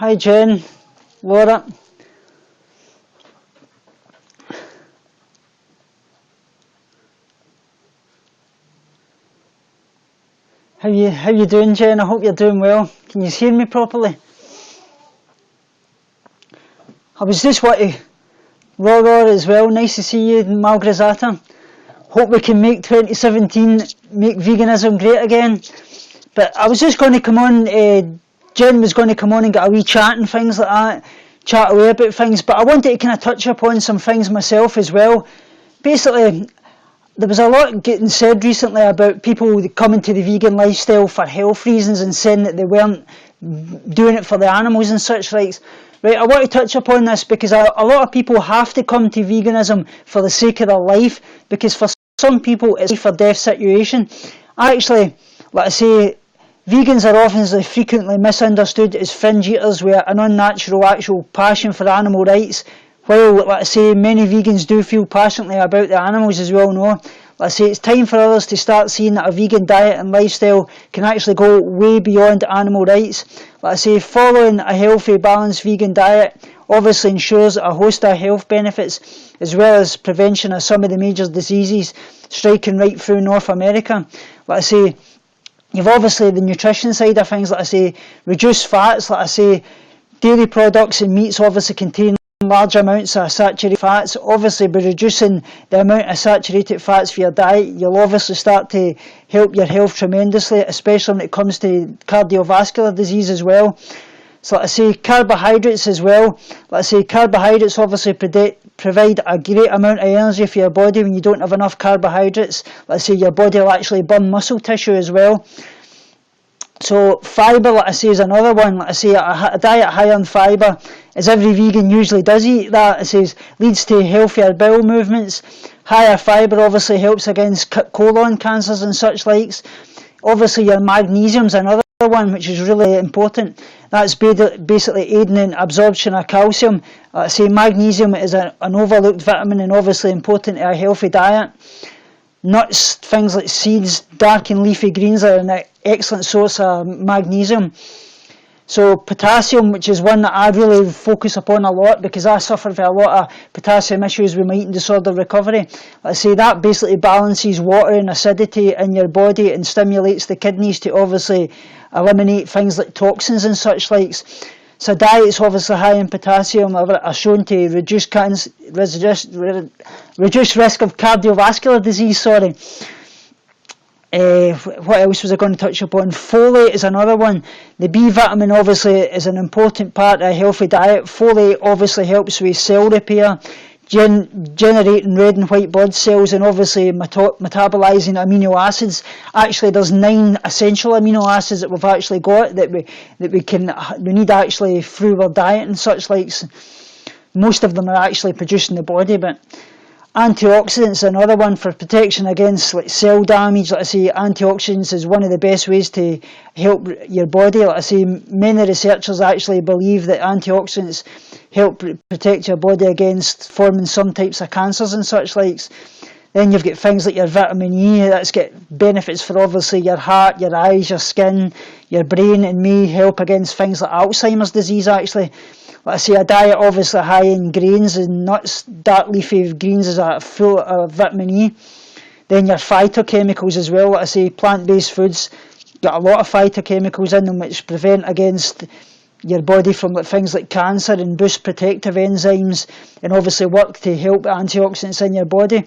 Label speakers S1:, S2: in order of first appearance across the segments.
S1: Hi Jen, Laura. How you doing, Jen? I hope you're doing well. Can you hear me properly? I was just wanting Laura as well. Nice to see you, Malgrazata. Hope we can make 2017 make veganism great again. But I was just going to come on. Jen was going to come on and get a wee chat and things like that, chat away about things. But I wanted to kind of touch upon some things myself as well. Basically, there was a lot getting said recently about people coming to the vegan lifestyle for health reasons and saying that they weren't doing it for the animals and such like. Right, I want to touch upon this because a lot of people have to come to veganism for the sake of their life, because for some people it's a life or death situation. Actually, like I say, vegans are often frequently misunderstood as fringe eaters with an unnatural actual passion for animal rights. While, like I say, many vegans do feel passionately about the animals, as we all know. Like I say, it's time for others to start seeing that a vegan diet and lifestyle can actually go way beyond animal rights. Like I say, following a healthy, balanced vegan diet obviously ensures a host of health benefits, as well as prevention of some of the major diseases striking right through North America. Like I say, you've obviously the nutrition side of things. Like I say, reduced fats. Like I say, dairy products and meats obviously contain large amounts of saturated fats. Obviously, by reducing the amount of saturated fats for your diet, you'll obviously start to help your health tremendously, especially when it comes to cardiovascular disease as well. So, like I say, carbohydrates as well. Like I say, carbohydrates obviously provide a great amount of energy for your body. When you don't have enough carbohydrates, like I say, your body will actually burn muscle tissue as well. So fibre, like I say, is another one. Like I say, a diet high on fibre, as every vegan usually does eat that, it says, leads to healthier bowel movements. Higher fibre obviously helps against colon cancers and such likes. Obviously your magnesium is another one which is really important. That's basically aiding in absorption of calcium. Like I say, magnesium is an overlooked vitamin and obviously important to a healthy diet. Nuts, things like seeds, dark and leafy greens are an excellent source of magnesium. So potassium, which is one that I really focus upon a lot because I suffer from a lot of potassium issues with my eating disorder recovery. I say that basically balances water and acidity in your body and stimulates the kidneys to obviously eliminate things like toxins and such likes. So diets obviously high in potassium are shown to reduce risk of cardiovascular disease. What else was I going to touch upon? Folate is another one. The B vitamin obviously is an important part of a healthy diet. Folate obviously helps with cell repair, generating red and white blood cells, and obviously metabolizing amino acids. Actually, there's 9 essential amino acids that we've actually got that we need actually through our diet and such likes. Most of them are actually produced in the body, but antioxidants are another one for protection against cell damage. Like I say, antioxidants is one of the best ways to help your body. Like I say, many researchers actually believe that antioxidants help protect your body against forming some types of cancers and such likes. Then you've got things like your vitamin E, that's got benefits for obviously your heart, your eyes, your skin, your brain, and may help against things like Alzheimer's disease actually. Like I say, a diet obviously high in grains and nuts, dark leafy greens is full of vitamin E. Then your phytochemicals as well. Like I say, plant-based foods got a lot of phytochemicals in them which prevent against your body from things like cancer and boost protective enzymes and obviously work to help antioxidants in your body.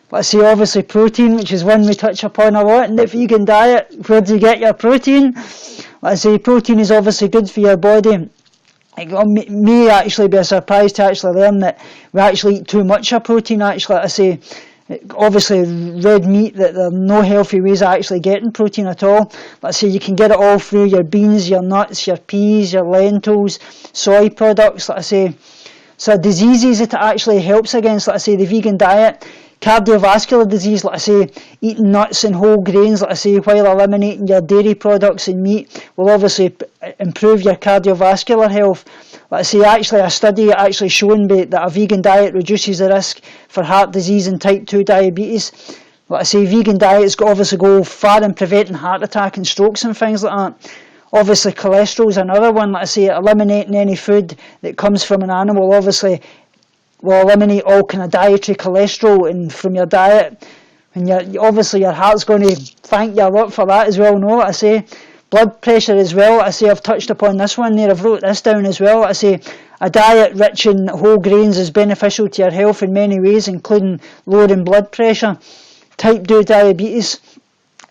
S1: Like I say, obviously protein, which is one we touch upon a lot in the vegan diet. Where do you get your protein? Like I say, protein is obviously good for your body. It may actually be a surprise to actually learn that we actually eat too much of protein. Actually, I say, obviously red meat, that there are no healthy ways of actually getting protein at all. Let's say you can get it all through your beans, your nuts, your peas, your lentils, soy products. Like I say, so diseases it actually helps against. Like I say, the vegan diet. Cardiovascular disease, like I say, eating nuts and whole grains, like I say, while eliminating your dairy products and meat will obviously improve your cardiovascular health. Like I say, actually a study actually shown that a vegan diet reduces the risk for heart disease and type 2 diabetes. Like I say, vegan diets obviously go far in preventing heart attack and strokes and things like that. Obviously cholesterol is another one. Like I say, eliminating any food that comes from an animal obviously will eliminate all kind of dietary cholesterol and from your diet. And obviously your heart's going to thank you a lot for that as well. No, like I say, blood pressure as well. Like I say, I've touched upon this one there. I've wrote this down as well. Like I say, a diet rich in whole grains is beneficial to your health in many ways, including lowering blood pressure. Type 2 diabetes.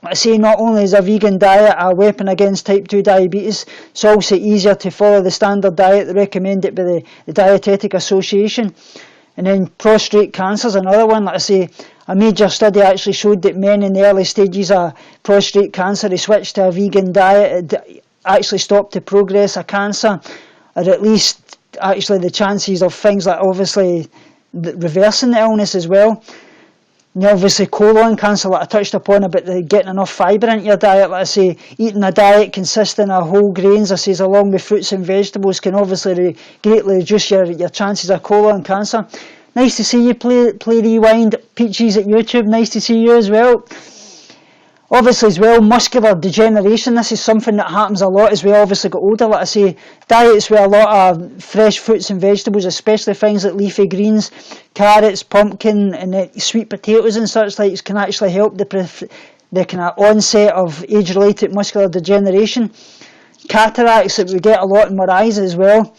S1: Like I say, not only is a vegan diet a weapon against type 2 diabetes, it's also easier to follow the standard diet recommended by the Dietetic Association. And then prostate cancer is another one. Like I say, a major study actually showed that men in the early stages of prostate cancer who switched to a vegan diet actually stopped the progress of cancer, or at least actually the chances of things like obviously reversing the illness as well. And obviously colon cancer, like I touched upon about getting enough fibre into your diet. Like I say, eating a diet consisting of whole grains, I say, along with fruits and vegetables can obviously greatly reduce your chances of colon cancer. Nice to see you play Rewind. Peaches at YouTube, nice to see you as well. Obviously as well, muscular degeneration, this is something that happens a lot as we obviously get older. Like I say, diets with a lot of fresh fruits and vegetables, especially things like leafy greens, carrots, pumpkin and sweet potatoes and such like, can actually help the kind of onset of age-related muscular degeneration. Cataracts that we get a lot in our eyes as well.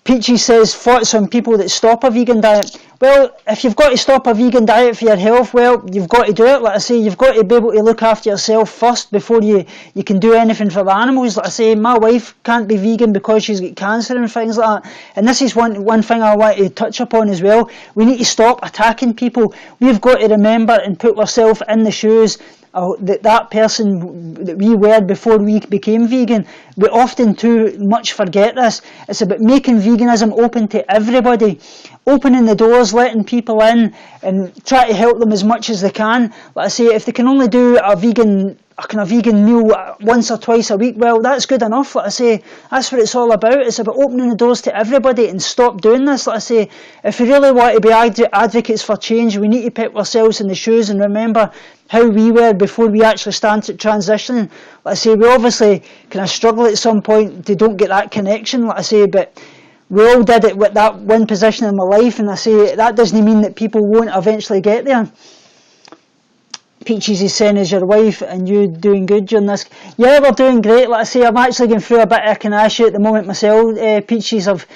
S1: Peachy says, thoughts on people that stop a vegan diet. Well, if you've got to stop a vegan diet for your health, well, you've got to do it. Like I say, you've got to be able to look after yourself first before you can do anything for the animals. Like I say, my wife can't be vegan because she's got cancer and things like that. And this is one thing I want to touch upon as well. We need to stop attacking people. We've got to remember and put ourselves in the shoes that person that we were before we became vegan. We often too much forget this. It's about making veganism open to everybody, opening the doors, letting people in and try to help them as much as they can. Like I say, if they can only do a kind of vegan meal once or twice a week, well, that's good enough. Like I say, that's what it's all about. It's about opening the doors to everybody and stop doing this. Like I say, if we really want to be advocates for change, we need to put ourselves in the shoes and remember how we were before we actually started transitioning. Like I say, we obviously kind of struggle at some point to don't get that connection, like I say, but we all did it with that one position in my life, and I say that doesn't mean that people won't eventually get there. Peaches is saying, is your wife and you doing good during this? Yeah, we're doing great. Like I say, I'm actually going through a bit of an issue at the moment myself. Peaches, I've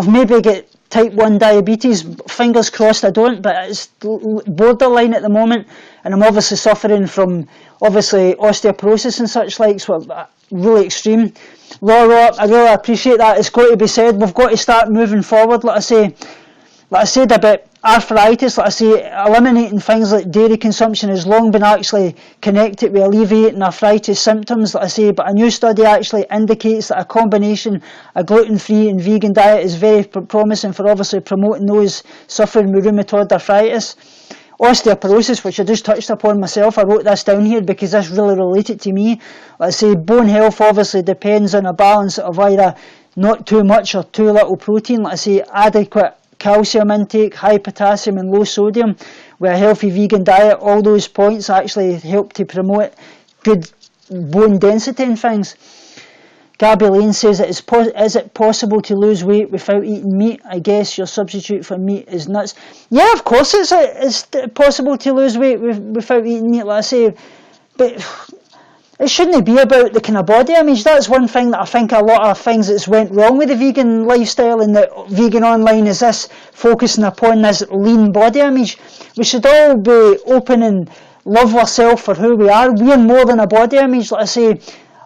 S1: maybe got type 1 diabetes. Fingers crossed I don't, but it's borderline at the moment, and I'm obviously suffering from obviously osteoporosis and such like, so really extreme. Laura, I really appreciate that. It's got to be said, we've got to start moving forward. Like I said about arthritis, like I say, eliminating things like dairy consumption has long been actually connected with alleviating arthritis symptoms, like I say, but a new study actually indicates that a combination of gluten-free and vegan diet is very promising for obviously promoting those suffering with rheumatoid arthritis. Osteoporosis, which I just touched upon myself, I wrote this down here because this really related to me. Like I say, bone health obviously depends on a balance of either not too much or too little protein. Like I say, adequate calcium intake, high potassium and low sodium. With a healthy vegan diet, all those points actually help to promote good bone density and things. Gabby Lane says, is it possible to lose weight without eating meat? I guess your substitute for meat is nuts. Yeah, of course it's possible to lose weight without eating meat, like I say, but it shouldn't be about the kind of body image. That's one thing that I think a lot of things that's went wrong with the vegan lifestyle and the vegan online is this focusing upon this lean body image. We should all be open and love ourselves for who we are. We are more than a body image, like I say.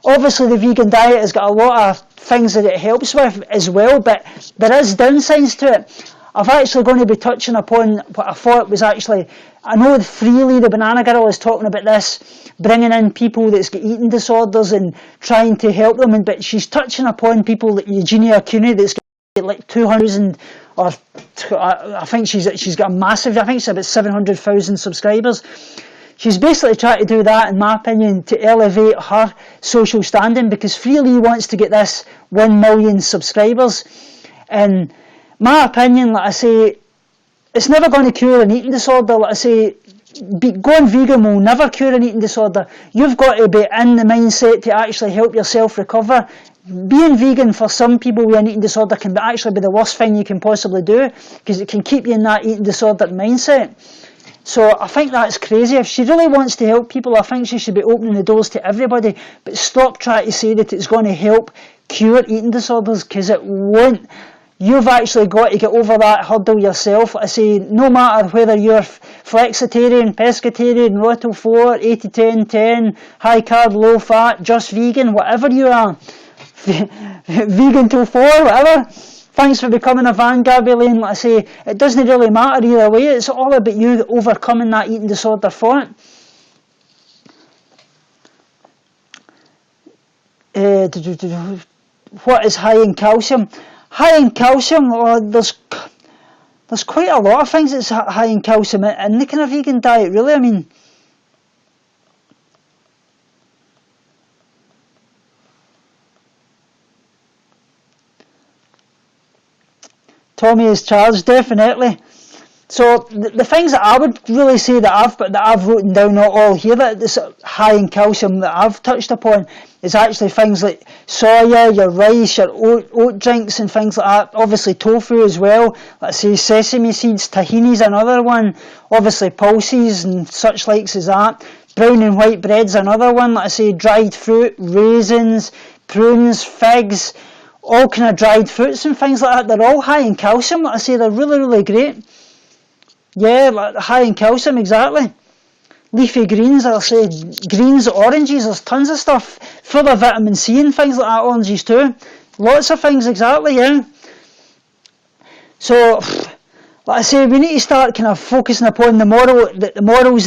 S1: Obviously the vegan diet has got a lot of things that it helps with as well, but there is downsides to it. I'm actually going to be touching upon what I thought was actually, I know Freely, the banana girl, is talking about this, bringing in people that's got eating disorders and trying to help them, but she's touching upon people like Eugenia Cooney that's got like 200,000, or I think she's got a massive, I think it's about 700,000 subscribers. She's basically trying to do that, in my opinion, to elevate her social standing, because Freely wants to get this 1 million subscribers. And my opinion, like I say, it's never going to cure an eating disorder. Like I say, going vegan will never cure an eating disorder. You've got to be in the mindset to actually help yourself recover. Being vegan for some people with an eating disorder can actually be the worst thing you can possibly do, because it can keep you in that eating disorder mindset. So I think that's crazy. If she really wants to help people, I think she should be opening the doors to everybody, but stop trying to say that it's going to help cure eating disorders, because it won't. You've actually got to get over that hurdle yourself. I say, no matter whether you're flexitarian, pescatarian, Roto 4, 80-10-10, high carb, low fat, just vegan, whatever you are, vegan till 4, whatever. Thanks for becoming a Vanguard, Lane. Like I say, it doesn't really matter either way. It's all about you overcoming that eating disorder thought. What is high in calcium? High in calcium, there's quite a lot of things that's high in calcium in the kind of vegan diet, really. I mean, Tommy is charged, definitely. So the things that I would really say that I've written down, not all here, that is high in calcium that I've touched upon, is actually things like soya, your rice, your oat drinks and things like that. Obviously tofu as well. Let's say sesame seeds, tahini's another one. Obviously pulses and such likes as that. Brown and white bread's another one. Let's say dried fruit, raisins, prunes, figs, all kind of dried fruits and things like that. They're all high in calcium. Like I say, they're really, really great. Yeah, like high in calcium, exactly. Leafy greens, I'll say greens, oranges, there's tons of stuff full of vitamin C and things like that, oranges too. Lots of things, exactly, yeah. So, like I say, we need to start kind of focusing upon the morals,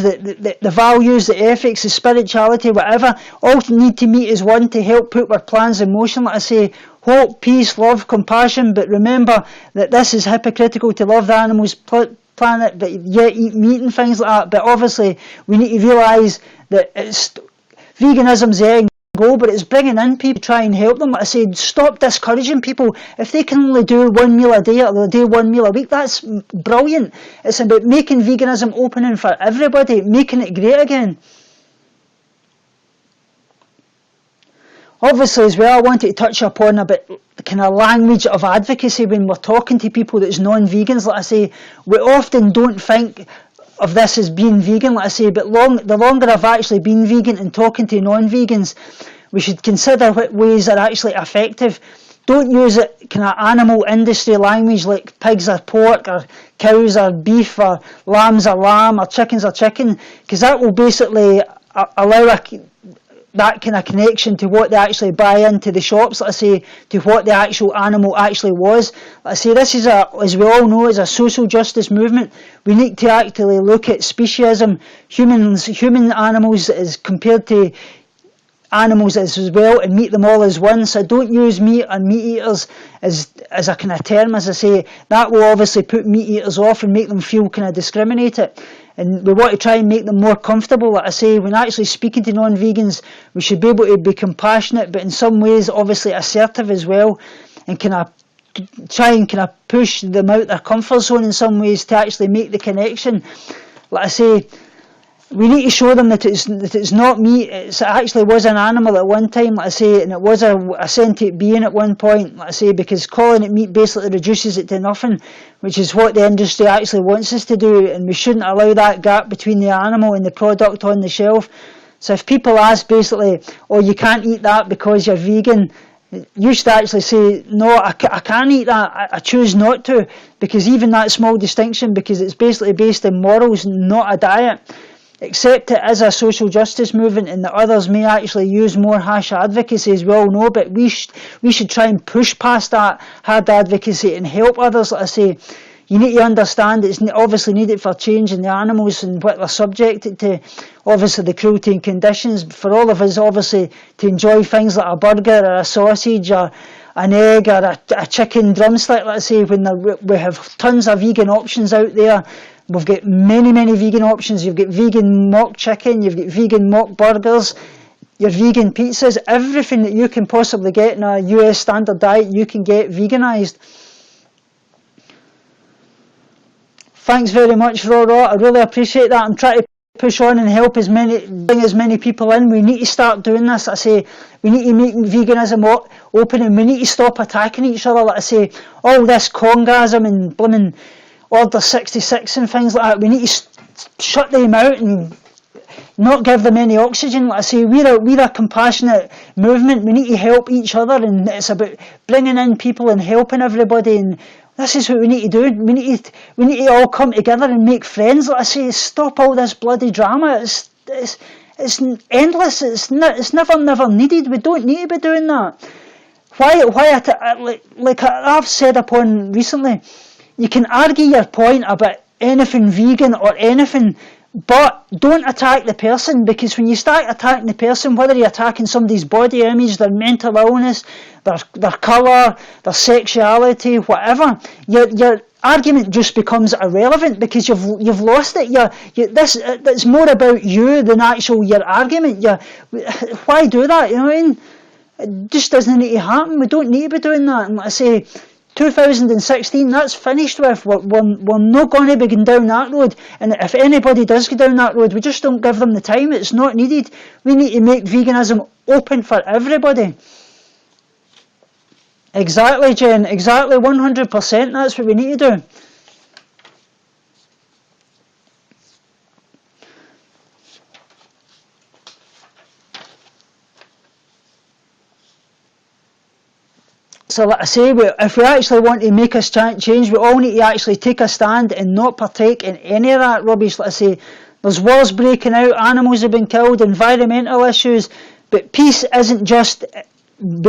S1: the values, the ethics, the spirituality, whatever, all need to meet as one to help put our plans in motion. Like I say, hope, peace, love, compassion, but remember that this is hypocritical to love the animals, planet, but yet eat meat and things like that. But obviously we need to realise that it's veganism's the end goal, but it's bringing in people to try and help them. Like I said, stop discouraging people. If they can only do one meal a day or they'll do one meal a week, that's brilliant. It's about making veganism opening for everybody, making it great again. Obviously as well, I wanted to touch upon a bit the kind of language of advocacy when we're talking to people that's non-vegans. Like I say, we often don't think of this as being vegan, like I say, but the longer I've actually been vegan and talking to non-vegans, we should consider what ways are actually effective. Don't use it kind of animal industry language like pigs are pork or cows are beef or lambs are lamb or chickens are chicken, because that will basically allow that kind of connection to what they actually buy into the shops, let's say, to what the actual animal actually was. Let's say this is as we all know, is a social justice movement. We need to actually look at speciesism, human animals as compared to animals as well, and meet them all as one. So don't use meat and meat eaters as a kind of term. As I say, that will obviously put meat eaters off and make them feel kind of discriminated. And we want to try and make them more comfortable. Like I say, when actually speaking to non-vegans, we should be able to be compassionate, but in some ways obviously assertive as well, and kind of try and kind of push them out their comfort zone in some ways to actually make the connection. Like I say, we need to show them that it's not meat. It actually was an animal at one time, like I say, and it was a sentient being at one point, like I say, because calling it meat basically reduces it to nothing, which is what the industry actually wants us to do, and we shouldn't allow that gap between the animal and the product on the shelf. So if people ask basically, oh, you can't eat that because you're vegan, you should actually say, no, I can eat that, I choose not to, because even that small distinction, because it's basically based on morals, not a diet. Accept it as a social justice movement, and that others may actually use more harsh advocacy, as we all know, but we should try and push past that hard advocacy and help others. Like I say, you need to understand it's obviously needed for change in the animals and what they're subjected to, obviously the cruelty and conditions, for all of us obviously to enjoy things like a burger or a sausage or an egg or a chicken drumstick, let's say, when we have tons of vegan options out there. We've got many vegan options. You've got vegan mock chicken, you've got vegan mock burgers, your vegan pizzas, everything that you can possibly get in a US standard diet, you can get veganised. Thanks very much, Roro. I really appreciate that. I'm trying to push on and help bring as many people in. We need to start doing this. I say, we need to make veganism open, and we need to stop attacking each other. Like I say, all this congasm and blimmin' Order 66 and things like that, we need to shut them out and not give them any oxygen. Like I say, we're a compassionate movement. We need to help each other, and it's about bringing in people and helping everybody, and this is what we need to do. We need to all come together and make friends. Like I say, stop all this bloody drama. It's endless. It's never needed. We don't need to be doing that. Like I've said upon recently, you can argue your point about anything vegan or anything, but don't attack the person, because when you start attacking the person, whether you're attacking somebody's body image, their mental illness, their colour, their sexuality, whatever, your argument just becomes irrelevant, because you've lost it. It's more about you than actual your argument. Why do that? You know what I mean? It just doesn't need to happen. We don't need to be doing that. And like I say, 2016, that's finished with. We're not going to be going down that road, and if anybody does go down that road, we just don't give them the time. It's not needed. We need to make veganism open for everybody. Exactly, Jen, exactly, 100%, that's what we need to do. So like I say, if we actually want to make a change, we all need to actually take a stand and not partake in any of that rubbish. Like I say, there's wars breaking out, animals have been killed, environmental issues, but peace isn't just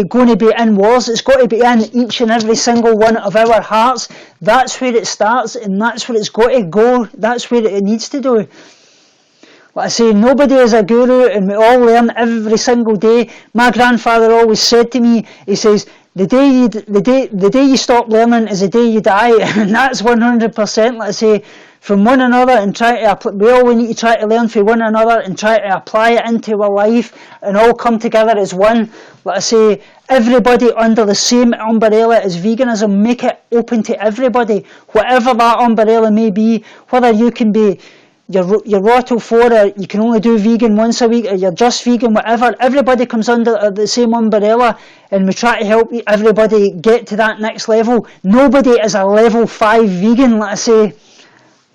S1: going to be in wars, it's got to be in each and every single one of our hearts. That's where it starts, and that's where it's got to go. That's where it needs to do. Like I say, nobody is a guru, and we all learn every single day. My grandfather always said to me, he says, the day you stop learning is the day you die, and that's 100%. Like I say, from one another, and we need to try to learn from one another and try to apply it into our life and all come together as one. Like I say, everybody under the same umbrella as veganism, make it open to everybody, whatever that umbrella may be, whether you can be you're raw till 4, or you can only do vegan once a week, or you're just vegan, whatever. Everybody comes under the same umbrella, and we try to help everybody get to that next level. Nobody is a level 5 vegan, like I say.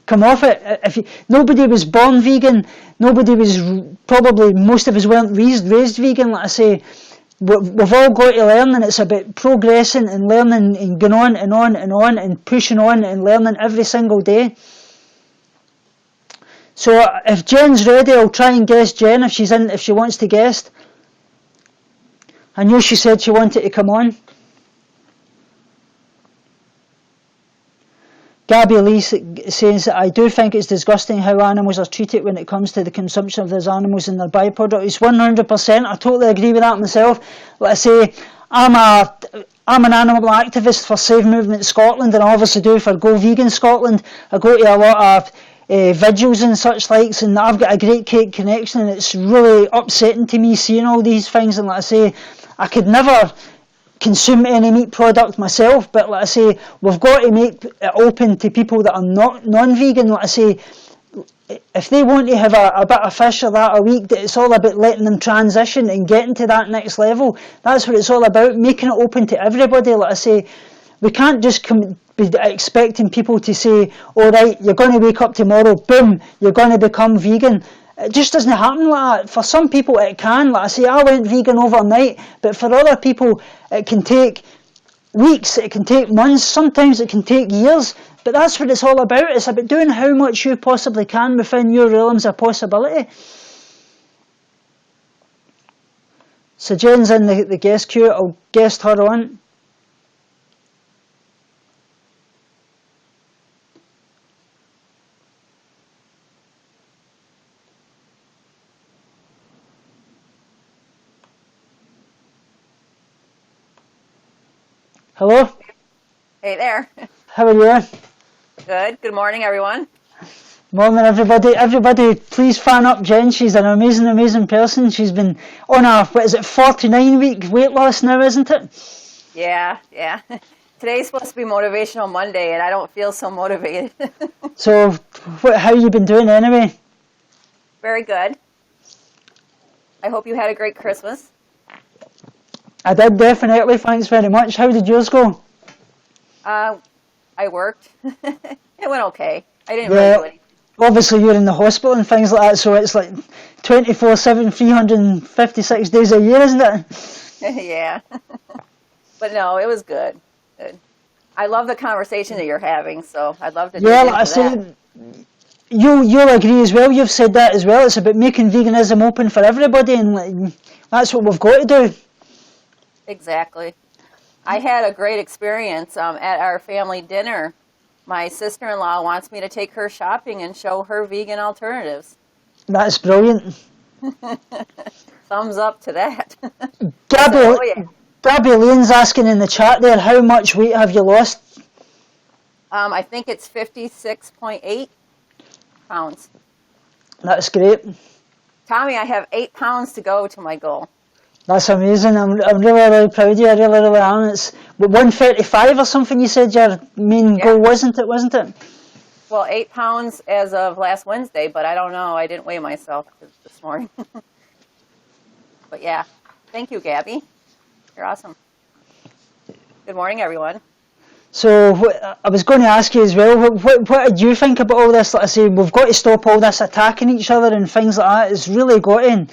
S1: Come off it. Nobody was born vegan, most of us weren't raised vegan, like I say. We've all got to learn, and it's about progressing and learning and going on and on and on and pushing on and learning every single day. So if Jen's ready, I'll try and guest Jen if she wants to guest. I know she said she wanted to come on. Gabby Lee says, I do think it's disgusting how animals are treated when it comes to the consumption of those animals and their byproducts. It's 100%. I totally agree with that myself. Like I say, I'm an animal activist for Save Movement Scotland, and I obviously do for Go Vegan Scotland. I go to a lot of vigils and such likes, and I've got a great cake connection, and it's really upsetting to me seeing all these things. And like I say, I could never consume any meat product myself, but like I say, we've got to make it open to people that are not non-vegan. Like I say, if they want to have a bit of fish or that a week, it's all about letting them transition and getting to that next level. That's what it's all about, making it open to everybody. Like I say, we can't just be expecting people to say, all right, you're going to wake up tomorrow, boom, you're going to become vegan. It just doesn't happen like that. For some people it can. Like I say, I went vegan overnight, but for other people it can take weeks, it can take months, sometimes it can take years. But that's what it's all about. It's about doing how much you possibly can within your realms of possibility. So Jen's in the guest queue. I'll guest her on. Hello?
S2: Hey there.
S1: How are you?
S2: Good. Good morning, everyone.
S1: Morning, everybody. Everybody, please fan up Jen. She's an amazing person. She's been on a, 49-week weight loss now, isn't it?
S2: Yeah. Today's supposed to be Motivational Monday, and I don't feel so motivated.
S1: So, how you been doing anyway?
S2: Very good. I hope you had a great Christmas.
S1: I did, definitely. Thanks very much. How did yours go?
S2: I worked. It went okay. I didn't really do anything.
S1: Obviously, you're in the hospital and things like that, so it's like 24/7, 356 days a year, isn't it?
S2: Yeah. But no, it was good. Good. I love the conversation that you're having, so I'd love to dig into
S1: Like I
S2: that.
S1: said, you'll agree as well. You've said that as well. It's about making veganism open for everybody, and like, that's what we've got to do.
S2: Exactly. I had a great experience at our family dinner. My sister-in-law wants me to take her shopping and show her vegan alternatives.
S1: That's brilliant.
S2: Thumbs up to that.
S1: Gabby Lane's asking in the chat there, how much weight have you lost?
S2: I think it's 56.8 pounds.
S1: That's great.
S2: Tommy, I have 8 pounds to go to my goal.
S1: That's amazing. I'm really, really proud of you. I really, really am. It's 135 or something you said your main goal, wasn't it?
S2: Well, 8 pounds as of last Wednesday, but I don't know. I didn't weigh myself this morning. But yeah, thank you, Gabby. You're awesome. Good morning, everyone.
S1: So I was going to ask you as well, what did you think about all this? Like I say, we've got to stop all this attacking each other and things like that. It's really got to.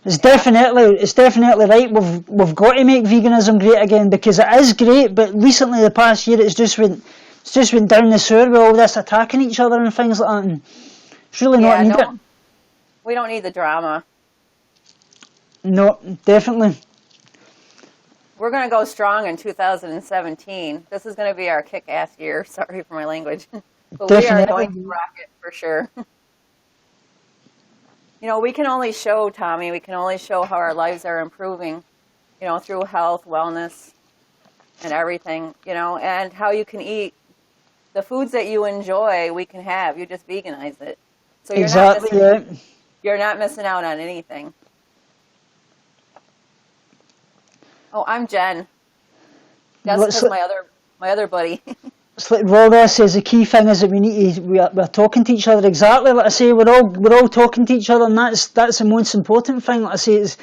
S1: It's definitely right. We've got to make veganism great again, because it is great. But recently, the past year, it's just went down the sewer with all this attacking each other and things like that. And it's really not needed.
S2: We don't need the drama.
S1: No, definitely.
S2: We're going to go strong in 2017. This is going to be our kick-ass year. Sorry for my language. But definitely. We are going to rock it for sure. You know, we can only show, Tommy, how our lives are improving, you know, through health, wellness, and everything, you know, and how you can eat the foods that you enjoy, we can have. You just veganize it. So you're not missing out on anything. Oh, I'm Jen. That's because my other buddy.
S1: It's like Rora says, the key thing is that we're talking to each other. Exactly, like I say, we're all talking to each other, and that's the most important thing. Like I say, it's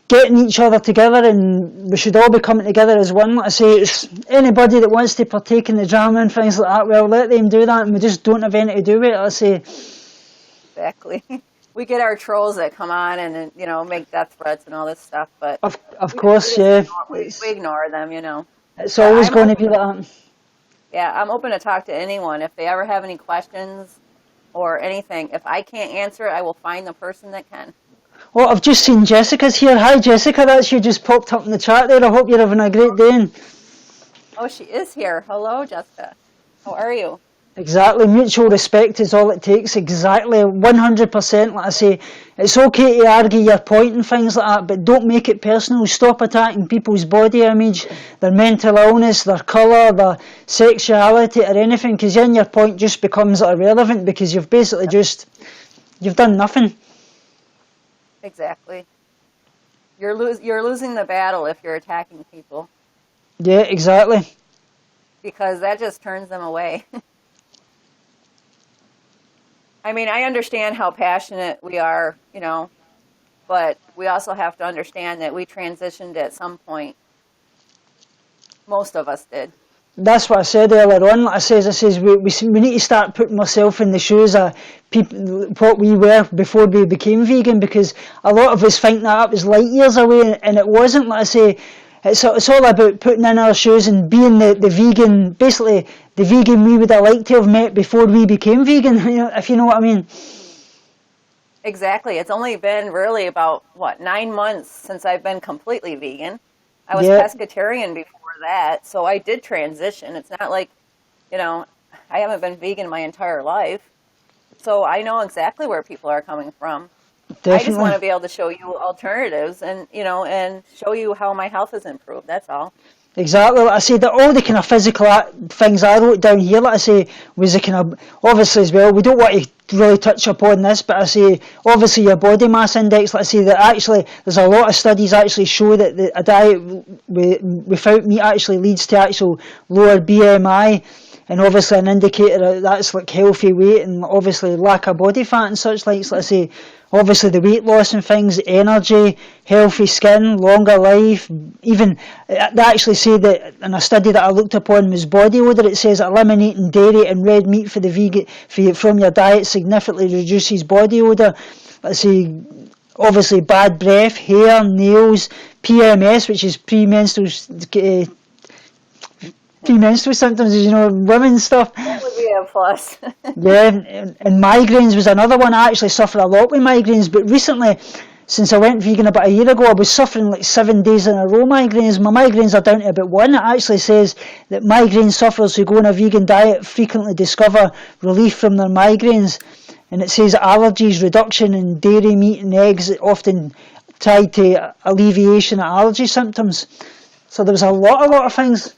S1: getting each other together, and we should all be coming together as one. Like I say, it's anybody that wants to partake in the drama and things like that, well, let them do that, and we just don't have anything to do with it. Like I say,
S2: exactly. We get our trolls that come on and, you know, make death threats and all this stuff, but
S1: of course,
S2: we ignore them, you know.
S1: It's always going to be like that.
S2: Yeah, I'm open to talk to anyone. If they ever have any questions or anything, if I can't answer it, I will find the person that can.
S1: Well, I've just seen Jessica's here. Hi, Jessica. That's you just popped up in the chat there. I hope you're having a great day.
S2: Oh, she is here. Hello, Jessica. How are you?
S1: Exactly. Mutual respect is all it takes. Exactly. 100%. Like I say, it's okay to argue your point and things like that, but don't make it personal. Stop attacking people's body image, their mental illness, their colour, their sexuality, or anything, because then your point just becomes irrelevant, because you've basically you've done nothing.
S2: Exactly. You're losing the battle if you're attacking people.
S1: Yeah, exactly.
S2: Because that just turns them away. I mean, I understand how passionate we are, you know, but we also have to understand that we transitioned at some point. Most of us did.
S1: That's what I said earlier on. Like I says, we need to start putting ourselves in the shoes of people, what we were before we became vegan, because a lot of us think that was light years away, and it wasn't. Like I say, it's all about putting in our shoes and being the vegan, basically the vegan we would have liked to have met before we became vegan, you know, if you know what I mean.
S2: Exactly. It's only been really about, 9 months since I've been completely vegan. I was pescatarian before that, so I did transition. It's not like, you know, I haven't been vegan my entire life. So I know exactly where people are coming from. Definitely. I just want to be able to show you alternatives and, you know, and show you how my health has improved. That's all.
S1: Exactly. Like I say, that all the kind of physical things I wrote down here, like I say, was the kind of, obviously as well, we don't want to really touch upon this, but I say, obviously your body mass index, like I say, that actually, there's a lot of studies actually show that a diet without meat actually leads to actual lower BMI and obviously an indicator that's like healthy weight and obviously lack of body fat and such like. So let's say obviously the weight loss and things, energy, healthy skin, longer life. Even they actually say that in a study that I looked upon was body odor. It says eliminating dairy and red meat for the vegan from your diet significantly reduces body odor. Let's say obviously bad breath, hair, nails, PMS, which is premenstrual symptoms, you know, women's stuff.
S2: That would be a plus.
S1: Yeah, and migraines was another one. I actually suffer a lot with migraines, but recently, since I went vegan about a year ago, I was suffering like 7 days in a row migraines. My migraines are down to about 1. It actually says that migraine sufferers who go on a vegan diet frequently discover relief from their migraines. And it says allergies reduction in dairy, meat and eggs often tied to alleviation of allergy symptoms. So there was a lot of things.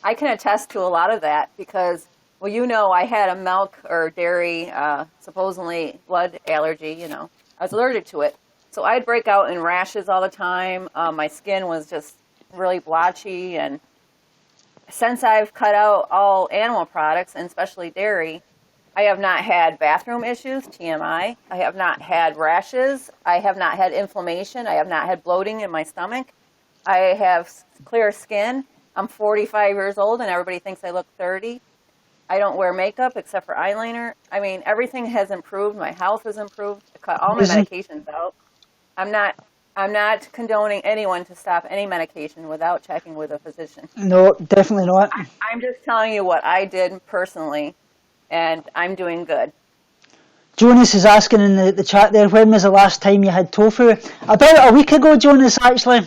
S2: I can attest to a lot of that because, well, you know, I had a milk or dairy, supposedly blood allergy, you know. I was allergic to it. So I'd break out in rashes all the time. My skin was just really blotchy. And since I've cut out all animal products, and especially dairy, I have not had bathroom issues, TMI. I have not had rashes. I have not had inflammation. I have not had bloating in my stomach. I have clear skin. I'm 45 years old and everybody thinks I look 30. I don't wear makeup except for eyeliner. I mean, everything has improved. My health has improved. I cut all my medications out. I'm not condoning anyone to stop any medication without checking with a physician.
S1: No, definitely not.
S2: I'm just telling you what I did personally, and I'm doing good.
S1: Jonas is asking in the chat there, when was the last time you had tofu? About a week ago, Jonas, actually.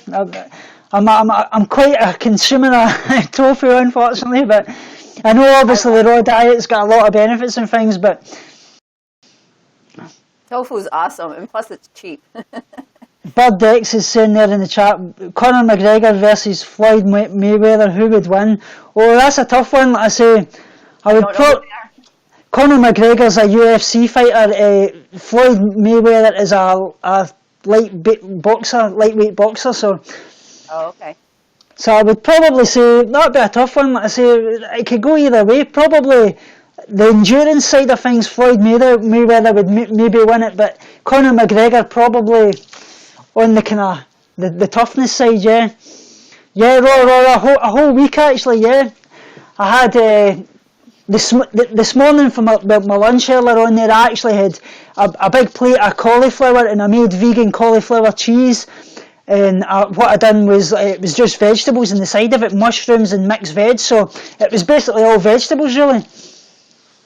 S1: I'm quite a consumer of tofu, unfortunately, but I know obviously the raw diet's got a lot of benefits and things, but
S2: tofu's awesome, and plus it's cheap.
S1: Bird Dex is saying there in the chat, Conor McGregor versus Floyd Mayweather, who would win? Oh, that's a tough one. Like I say, Conor McGregor's a UFC fighter. Floyd Mayweather is a lightweight boxer. So.
S2: Oh, okay.
S1: So I would probably say that'd be a tough one. Like I say, it could go either way. Probably the endurance side of things, Floyd Mayweather would maybe win it, but Conor McGregor probably on the kind of the toughness side. Yeah, a whole week actually. Yeah, I had this morning for my lunch earlier on there. I actually had a big plate of cauliflower, and I made vegan cauliflower cheese. And what I done was it was just vegetables on the side of it, mushrooms and mixed veg. So it was basically all vegetables, really.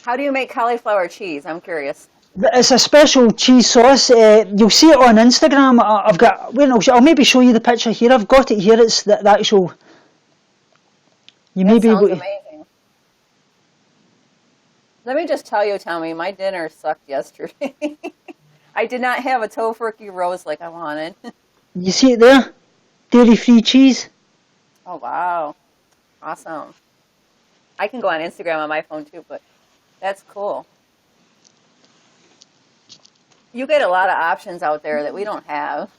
S2: How do you make cauliflower cheese? I'm curious.
S1: It's a special cheese sauce. You'll see it on Instagram. I've got. Wait, I'll maybe show you the picture here. I've got it here. It's the actual. You may be able to.
S2: Amazing. Let me just tell you, Tommy, my dinner sucked yesterday. I did not have a tofurkey roast like I wanted.
S1: You see it there? Dairy-free cheese.
S2: Oh, wow. Awesome. I can go on Instagram on my phone too, but that's cool. You get a lot of options out there that we don't have.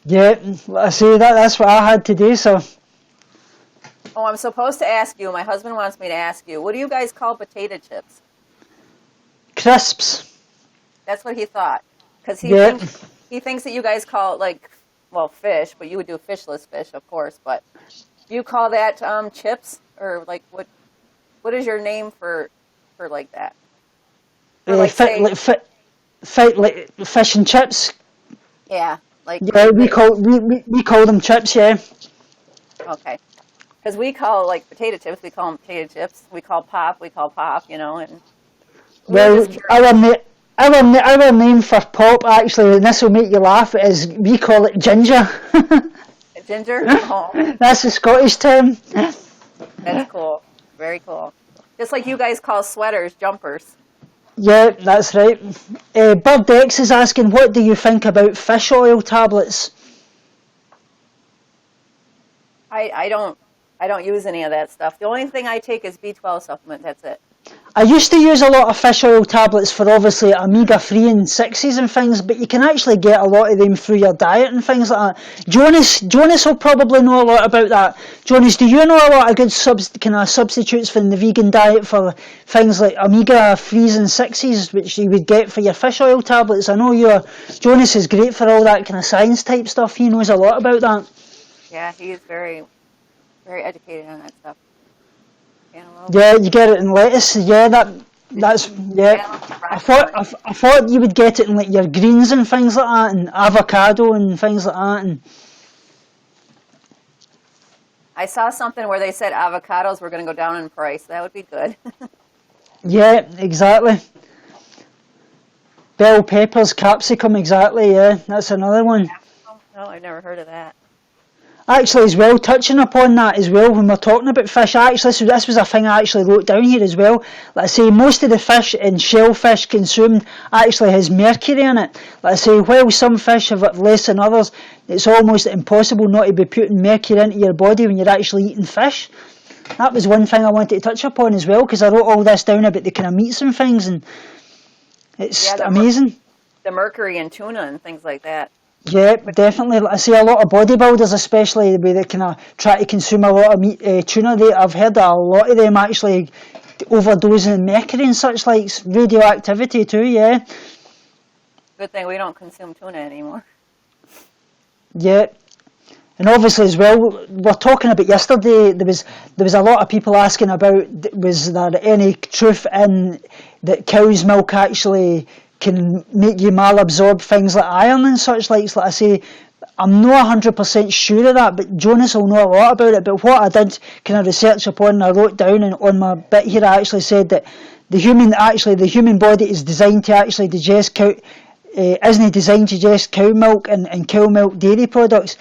S1: Yeah, I see that's what I had to do, so.
S2: Oh, I'm supposed to ask you, my husband wants me to ask you, what do you guys call potato chips?
S1: Crisps.
S2: That's what he thought. Because he thinks that you guys call it like, well, fish, but you would do fishless fish, of course. But do you call that chips, or like what is your name for like that?
S1: Like fish and chips.
S2: Yeah, like
S1: we call them chips. Yeah.
S2: Okay, because we call like potato chips. We call them potato chips. We call pop. You know, and
S1: well, our name for pop, actually, and this will make you laugh, is we call it ginger.
S2: Ginger? Oh.
S1: That's the Scottish term.
S2: That's cool. Very cool. Just like you guys call sweaters jumpers.
S1: Yeah, that's right. Bird X is asking, what do you think about fish oil tablets?
S2: I don't use any of that stuff. The only thing I take is B12 supplement. That's it.
S1: I used to use a lot of fish oil tablets for obviously omega-3 and 6s and things, but you can actually get a lot of them through your diet and things like that. Jonas will probably know a lot about that. Jonas, do you know a lot of good kind of substitutes for the vegan diet for things like omega-3s and 6s, which you would get for your fish oil tablets? I know Jonas is great for all that kind of science type stuff. He knows a lot about that.
S2: Yeah, he is very, very educated on that stuff.
S1: Yeah, you get it in lettuce. Yeah, that's I thought you would get it in like your greens and things like that, and avocado and things like that. And
S2: I saw something where they said avocados were going to go down in price. That would be good.
S1: yeah, exactly. Bell peppers, capsicum, exactly. Yeah, that's another one.
S2: No, I've never heard of that.
S1: Actually, as well, touching upon that as well, when we're talking about fish, actually, this was a thing I actually wrote down here as well. Like I say, most of the fish and shellfish consumed actually has mercury in it. Like I say, while some fish have it less than others, it's almost impossible not to be putting mercury into your body when you're actually eating fish. That was one thing I wanted to touch upon as well, because I wrote all this down about the kind of meats and things, and it's amazing.
S2: The mercury in tuna and things like that.
S1: Yeah, definitely. I see a lot of bodybuilders, especially the way they kind of try to consume a lot of meat, tuna. I've heard that a lot of them actually overdosing in mercury and such like radioactivity too. Yeah.
S2: Good thing we don't consume tuna anymore.
S1: Yeah, and obviously as well, we're talking about yesterday. There was a lot of people asking about was there any truth in that cow's milk actually can make you malabsorb things like iron and such like I say, I'm not 100% sure of that, but Jonas will know a lot about it. But what I did kind of research upon, I wrote down and on my bit here, I actually said that the human body is designed to actually digest isn't designed to digest cow milk and cow milk dairy products.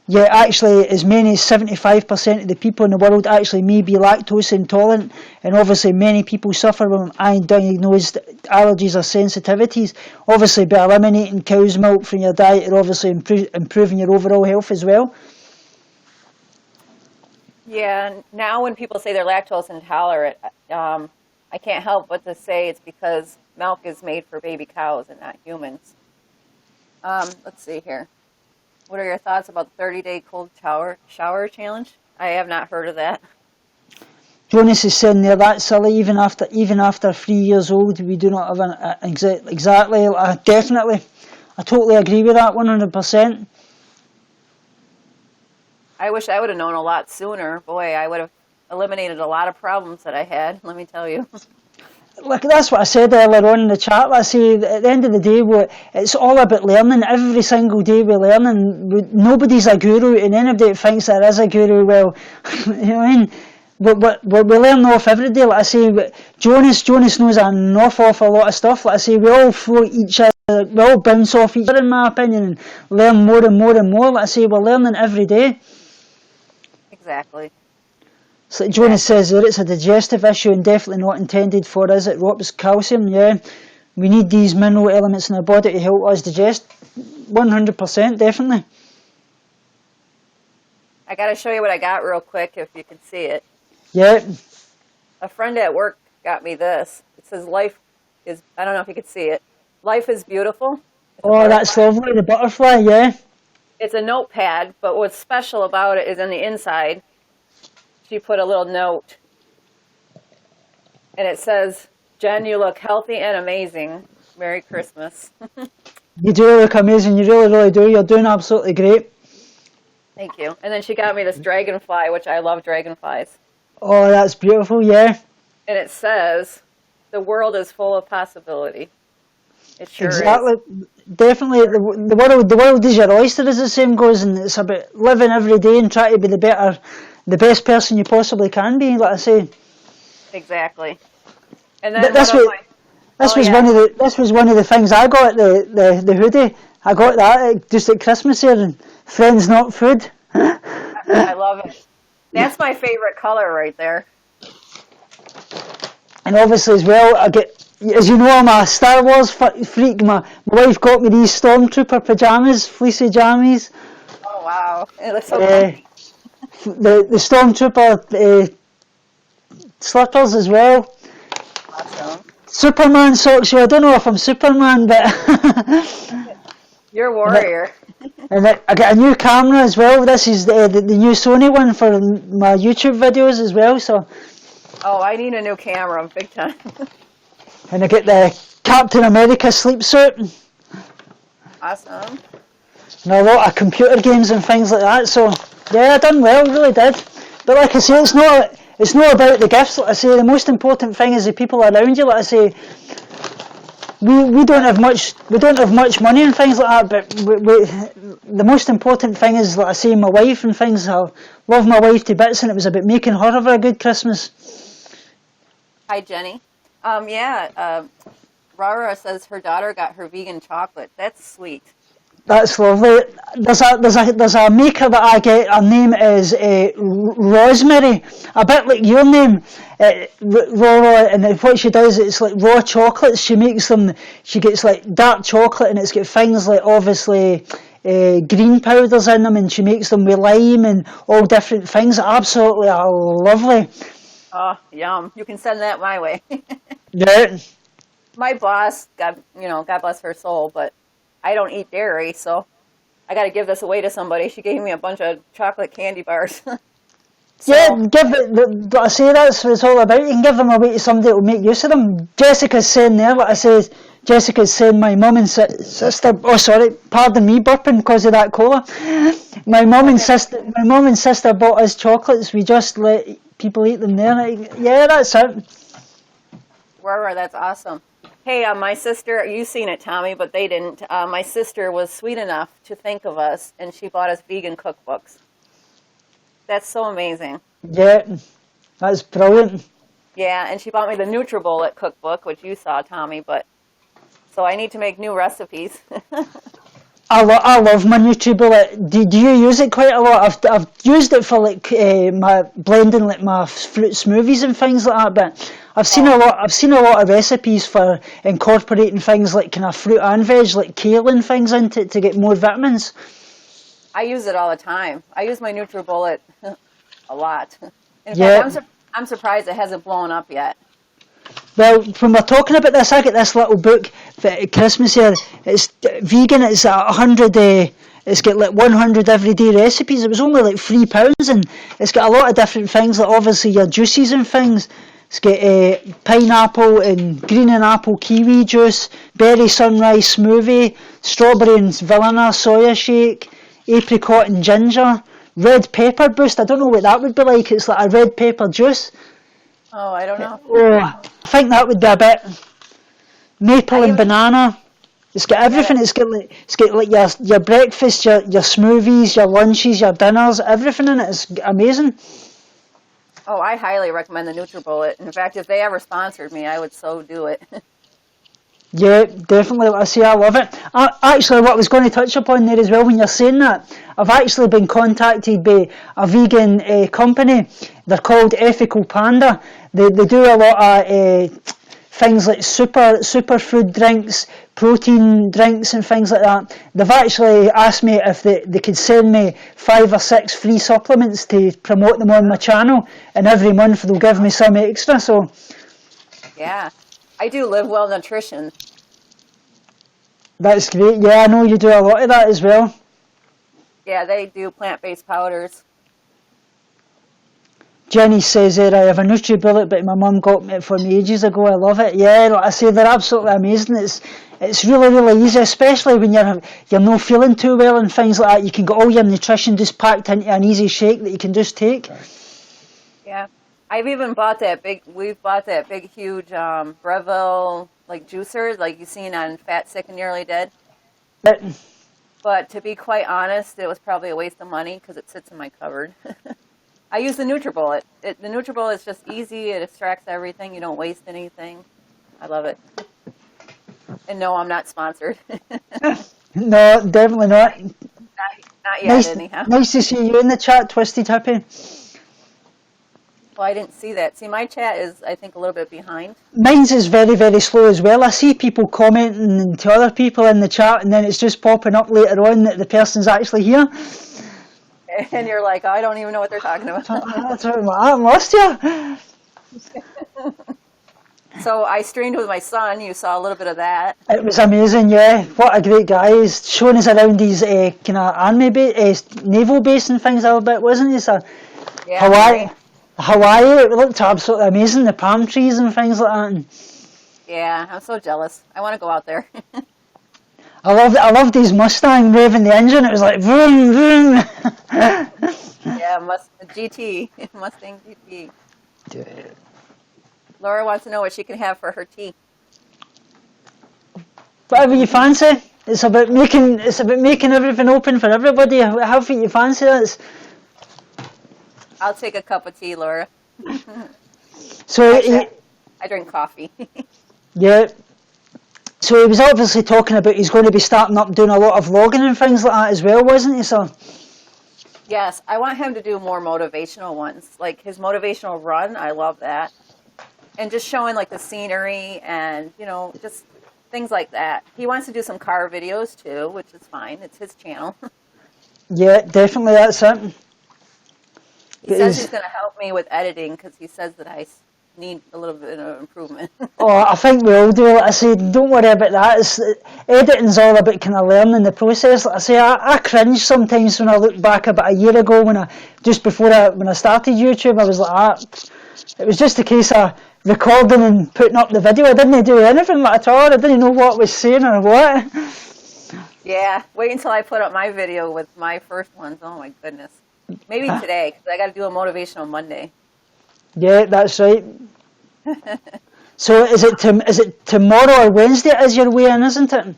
S1: Yet actually as many as 75% of the people in the world actually may be lactose intolerant, and obviously many people suffer from undiagnosed allergies or sensitivities. Obviously by eliminating cow's milk from your diet, you're obviously improving your overall health as well.
S2: Yeah, now when people say they're lactose intolerant, I can't help but to say it's because milk is made for baby cows and not humans. Let's see here. What are your thoughts about the 30-day cold shower challenge? I have not heard of that.
S1: Jonas is saying there that's silly. Even after 3 years old, we do not have exactly. Definitely, I totally agree with that 100%.
S2: I wish I would have known a lot sooner. Boy, I would have eliminated a lot of problems that I had. Let me tell you.
S1: Look, that's what I said earlier on in the chat. I say at the end of the day, it's all about learning. Every single day we learn, and nobody's a guru, and anybody that thinks there is a guru, well, you know what I mean? We learn off every day. Like I say, Jonas knows an awful lot of stuff. Like I say, we all float each other, we all bounce off each other, in my opinion, and learn more and more and more. Like I say, we're learning every day.
S2: Exactly.
S1: So Jonas says that it's a digestive issue and definitely not intended for us. It robs calcium. Yeah, we need these mineral elements in our body to help us digest. 100%, definitely.
S2: I got to show you what I got real quick if you can see it.
S1: Yeah.
S2: A friend at work got me this. It says life is, I don't know if you could see it. Life is beautiful.
S1: Oh, that's lovely. The butterfly, yeah.
S2: It's a notepad, but what's special about it is in the inside, she put a little note, and it says, "Jen, you look healthy and amazing. Merry Christmas."
S1: You do look amazing. You really, really do. You're doing absolutely great.
S2: Thank you. And then she got me this dragonfly, which I love dragonflies.
S1: Oh, that's beautiful, yeah.
S2: And it says, "The world is full of possibility." It sure
S1: exactly.
S2: is.
S1: Definitely, the world is your oyster, as the saying goes, and it's about living every day and trying to be the best person you possibly can be, like I say.
S2: Exactly. And then
S1: this was one of the things I got, the hoodie. I got that just at Christmas here, and friends not food.
S2: I love it. That's my favorite color right there.
S1: And obviously as well, as you know, I'm a Star Wars freak. My wife got me these Stormtrooper pajamas, fleecy jammies.
S2: Oh wow, it looks so cool.
S1: The Stormtrooper slippers as well. Superman socks. So I don't know if I'm Superman, but
S2: You're a warrior.
S1: and I got a new camera as well. This is the new Sony one for my YouTube videos as well. So.
S2: Oh, I need a new camera, big time.
S1: And I get the Captain America sleep suit.
S2: Awesome.
S1: And a lot of computer games and things like that. So yeah, I done well, really did. But like I say, it's not about the gifts. Like I say, the most important thing is the people around you. Like I say, we don't have much money and things like that. But the most important thing is, like I say, my wife and things. I love my wife to bits, and it was about making her have a good Christmas.
S2: Hi, Jenny. Rara says her daughter got her vegan chocolate. That's sweet.
S1: That's lovely. There's a maker that I get. Her name is Rosemary, a bit like your name, Rara. And what she does, it's like raw chocolates. She makes them. She gets like dark chocolate, and it's got things like obviously green powders in them, and she makes them with lime and all different things. Absolutely lovely.
S2: Oh, yum! You can send that my way.
S1: Yeah.
S2: My boss, God bless her soul, but I don't eat dairy, so I got to give this away to somebody. She gave me a bunch of chocolate candy bars. So,
S1: yeah, I say that's what it's all about. You can give them away to somebody that will make use of them. Jessica's saying there, what I say is, Jessica's saying my mum and sister, oh sorry, pardon me burping because of that cola. My mum and sister bought us chocolates. We just let people eat them there. Yeah, that's it.
S2: Rara, that's awesome. Hey, my sister, you've seen it, Tommy, but they didn't. My sister was sweet enough to think of us, and she bought us vegan cookbooks. That's so amazing.
S1: Yeah, that's brilliant.
S2: Yeah, and she bought me the NutriBullet cookbook, which you saw, Tommy, so I need to make new recipes.
S1: I love my NutriBullet. Do you use it quite a lot? I've used it for like my blending like my fruit smoothies and things like that. But I've seen a lot of recipes for incorporating things like kind of fruit and veg, like kale and things into it to get more vitamins.
S2: I use it all the time. I use my NutriBullet a lot. In fact, I'm surprised it hasn't blown up yet.
S1: Well, when we're talking about this, I get this little book for Christmas here. It's vegan. It's 100. It's got like 100 everyday recipes. It was only like £3, and it's got a lot of different things, like obviously your juices and things. It's got pineapple and green and apple kiwi juice, berry sunrise smoothie, strawberry and vanilla soya shake, apricot and ginger, red pepper boost. I don't know what that would be like. It's like a red pepper juice.
S2: Oh, I don't know.
S1: Oh, I think that would be a bit maple and banana. It's got everything. It's got like your breakfast, your smoothies, your lunches, your dinners, everything in it. It's amazing.
S2: Oh, I highly recommend the NutriBullet. In fact, if they ever sponsored me, I would so do it.
S1: Yeah, definitely. I love it. Actually, what I was going to touch upon there as well, when you're saying that, I've actually been contacted by a vegan company. They're called Ethical Panda. They do a lot of things like superfood drinks, protein drinks and things like that. They've actually asked me if they could send me 5 or 6 free supplements to promote them on my channel, and every month they'll give me some extra. So
S2: yeah, I do Live Well Nutrition.
S1: That's great. Yeah, I know you do a lot of that as well.
S2: Yeah, they do plant-based powders.
S1: Jenny says there, I have a NutriBullet, but my mum got it for me ages ago. I love it. Yeah, like I say, they're absolutely amazing. It's really, really easy, especially when you're not feeling too well and things like that. You can get all your nutrition just packed into an easy shake that you can just take.
S2: Yeah, I've even bought we've bought that big, huge Breville like juicer, like you've seen on Fat, Sick, and Nearly Dead. But to be quite honest, it was probably a waste of money because it sits in my cupboard. I use the NutriBullet. The NutriBullet is just easy. It extracts everything. You don't waste anything. I love it. And no, I'm not sponsored.
S1: No, definitely not.
S2: Not yet, anyhow.
S1: Nice to see you in the chat, Twisted Hippie.
S2: Well, I didn't see that. See, my chat is, I think, a little bit behind.
S1: Mine's is very, very slow as well. I see people commenting to other people in the chat, and then it's just popping up later on that the person's actually here.
S2: And you're like, oh, I don't even know what they're talking about.
S1: I'm lost you.
S2: So I streamed with my son. You saw a little bit of that.
S1: It was amazing, yeah. What a great guy. He's showing us around these kind of army naval base and things a little bit, wasn't he? So
S2: Yeah,
S1: Hawaii, Hawaii, it looked absolutely amazing. The palm trees and things like that. And
S2: yeah, I'm so jealous. I want to go out there.
S1: I loved his Mustang revving the engine. It was like vroom vroom.
S2: Yeah, GT, Mustang GT. Laura wants to know what she can have for her tea.
S1: Whatever you fancy. It's about making everything open for everybody. However you fancy it.
S2: I'll take a cup of tea, Laura.
S1: So
S2: Actually, I drink coffee.
S1: yeah. So he was obviously talking about he's going to be starting up doing a lot of vlogging and things like that as well, wasn't he? So
S2: Yes, I want him to do more motivational ones. Like his motivational run, I love that. And just showing like the scenery and, just things like that. He wants to do some car videos too, which is fine. It's his channel.
S1: yeah, definitely that's it.
S2: He says he's going to help me with editing because he says that I need a little bit of improvement.
S1: Oh, I think we all do. Like I say, don't worry about that. Editing's all about kind of learning the process. Like I say, I cringe sometimes when I look back about a year ago when I started YouTube. I was like, it was just a case of recording and putting up the video. I didn't do anything at all. I didn't know what I was saying or what.
S2: Yeah, wait until I put up my video with my first ones. Oh my goodness. Maybe today, because I got to do a motivational Monday.
S1: Yeah, that's right. So is it tomorrow or Wednesday it is your weigh-in, isn't it?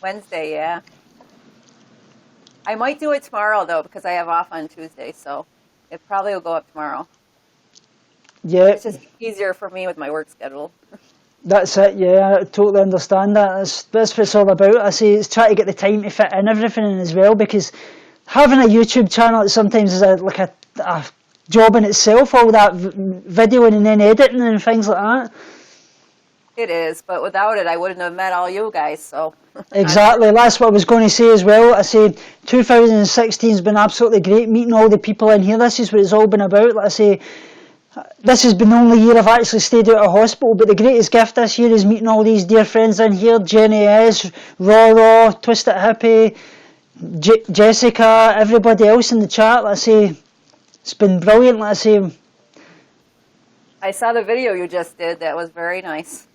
S2: Wednesday, yeah. I might do it tomorrow, though, because I have off on Tuesday, so it probably will go up tomorrow.
S1: Yeah.
S2: It's just easier for me with my work schedule.
S1: That's it, yeah, I totally understand that. That's what it's all about. I say it's trying to get the time to fit in everything as well, because having a YouTube channel sometimes is like a job in itself, all that videoing and then editing and things like that.
S2: It is, but without it, I wouldn't have met all you guys, so.
S1: Exactly, that's what I was going to say as well. I say 2016 has been absolutely great, meeting all the people in here. This is what it's all been about. Like I say, this has been the only year I've actually stayed out of hospital, but the greatest gift this year is meeting all these dear friends in here. Jenny S, Raw, Twisted Hippie, Jessica, everybody else in the chat. Like I say, it's been brilliant. Like I say,
S2: I saw the video you just did. That was very nice.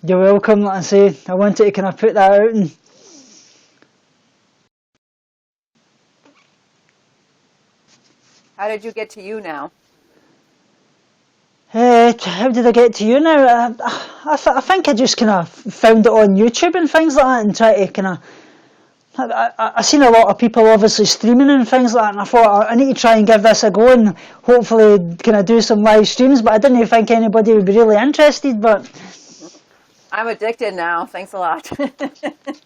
S1: You're welcome. Like I say, I wanted to kind of put that out. And
S2: how did you get to you now?
S1: How did I get to you now? I think I just kind of found it on YouTube and things like that, and try to kind of. I seen a lot of people obviously streaming and things like that, and I thought I need to try and give this a go and hopefully kind of do some live streams, but I didn't think anybody would be really interested. But
S2: I'm addicted now. Thanks a lot.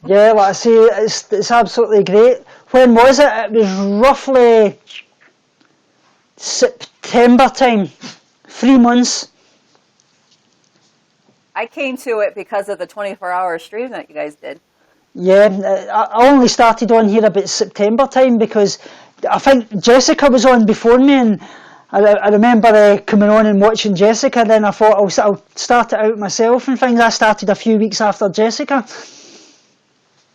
S1: yeah, like I say, it's absolutely great. When was it? It was roughly September time. 3 months.
S2: I came to it because of the 24-hour stream that you guys did.
S1: Yeah, I only started on here about September time because I think Jessica was on before me, and I remember coming on and watching Jessica. Then I thought I'll start it out myself and things. I started a few weeks after Jessica.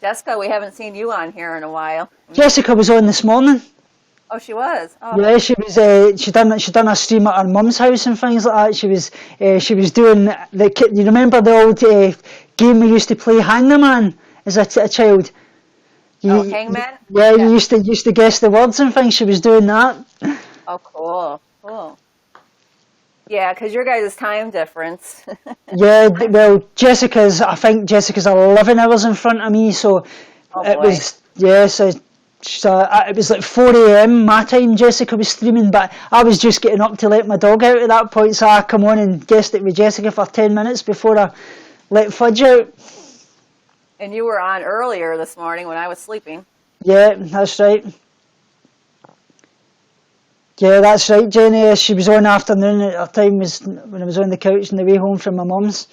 S2: Jessica, we haven't seen you on here in a while.
S1: Jessica was on this morning.
S2: Oh, she was. Oh.
S1: Yeah, she was. She done a stream at her mum's house and things like that. She was doing the. You remember the old game we used to play, Hang the Man, as a child?
S2: Hangman?
S1: Yeah, you used to guess the words and things. She was doing that.
S2: Oh, cool. Yeah, because your guys' time difference.
S1: Yeah, well, I think Jessica's 11 hours in front of me, so it was, yeah, so it was like 4 a.m. my time Jessica was streaming, but I was just getting up to let my dog out at that point, so I come on and guessed it with Jessica for 10 minutes before I let Fudge out.
S2: And you were on earlier this morning when I was sleeping.
S1: Yeah, that's right. Yeah, that's right, Jenny. She was on afternoon. Her time was when I was on the couch on the way home from my mum's.